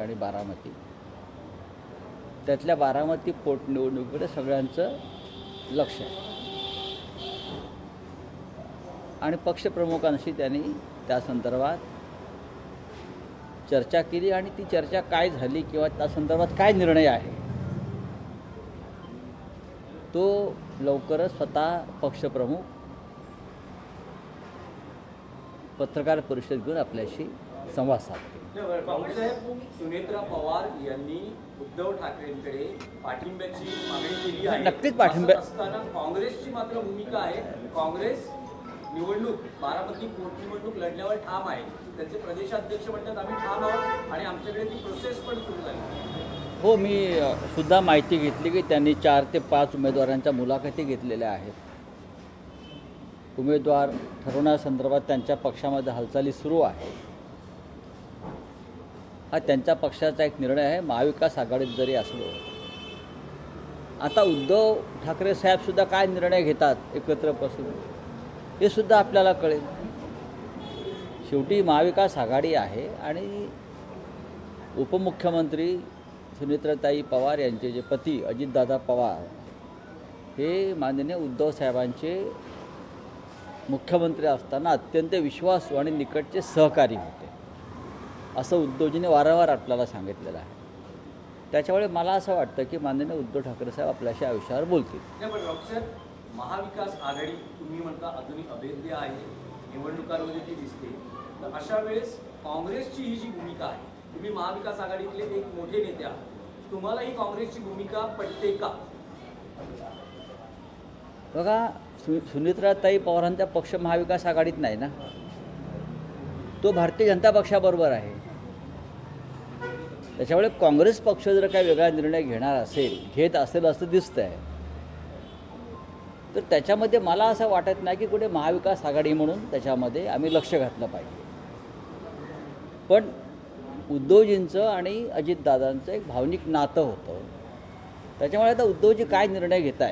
आणि बारामती, त्यातल्या बारामती पोटनिवडणुकीकडे सगळ्यांचं लक्ष आहे आणि पक्षप्रमुखांशी त्यांनी त्या संदर्भात चर्चा केली आणि ती चर्चा काय झाली किंवा त्या संदर्भात काय निर्णय आहे तो लवकरच स्वतः पक्षप्रमुख पत्रकार परिषद घेऊन आपल्याशी संवाद साधतील. सुनेत्रा पवार यांनी उद्धव ठाकरेंकडे पाठिंब्याची मागणी केली आहे. नक्कीच पाठिंबा असताना काँग्रेसची मात्र भूमिका आहे. काँग्रेस निवडणूक बारामती पोटनिवडणूक लढण्यावर ठाम आहे. त्यांचे प्रदेशाध्यक्ष म्हणतात आम्ही ठाम आहोत आणि आमच्याकडे ती प्रोसेस पण सुरू झाली. हो, मी सुद्धा माहिती घेतली की त्यांनी 4 ते 5 उमेदवारांच्या मुलाखती घेतलेल्या आहेत. उमेदवार ठरवण्यासंदर्भात त्यांच्या पक्षामध्ये हालचाली सुरू आहे. हा त्यांच्या पक्षाचा एक निर्णय आहे. महाविकास आघाडीत जरी असलो, आता उद्धव ठाकरे साहेबसुद्धा काय निर्णय घेतात एकत्र बसून हे सुद्धा आपल्याला कळेल. शेवटी महाविकास आघाडी आहे आणि उपमुख्यमंत्री सुनेत्राताई पवार यांचे जे पती अजितदादा पवार हे माननीय उद्धव साहेबांचे मुख्यमंत्री असताना अत्यंत विश्वासू आणि निकटचे सहकारी होते, असं उद्धवजीने वारंवार आपल्याला सांगितलेलं आहे. त्याच्यामुळे मला असं वाटतं की माननीय उद्धव ठाकरे साहेब आपल्याशी या विषयावर बोलतील. पण डॉक्टर महाविकास आघाडी तुम्ही म्हणता अजूनही अभेद्य आहे, निवडणुकांमध्ये ती दिसते. तर अशा वेळेस काँग्रेसची ही जी भूमिका आहे, तुम्ही महाविकास आघाडीतले एक मोठे नेते आहात, तुम्हाला ही काँग्रेसची भूमिका पटते का? बघा, सुनेत्राताई पवारांचा पक्ष महाविकास आघाडीत नाही ना, तो भारतीय जनता पक्षाबरोबर आहे. त्याच्यामुळे काँग्रेस पक्ष जर काही वेगळा निर्णय घेत असेल असं दिसतं आहे, तर त्याच्यामध्ये मला असं वाटत नाही की कुठे महाविकास आघाडी म्हणून त्याच्यामध्ये आम्ही लक्ष घातलं पाहिजे. पण उद्धवजींचं आणि अजितदादांचं एक भावनिक नातं होतं. त्याच्यामुळे आता उद्धवजी काय निर्णय घेत आहेत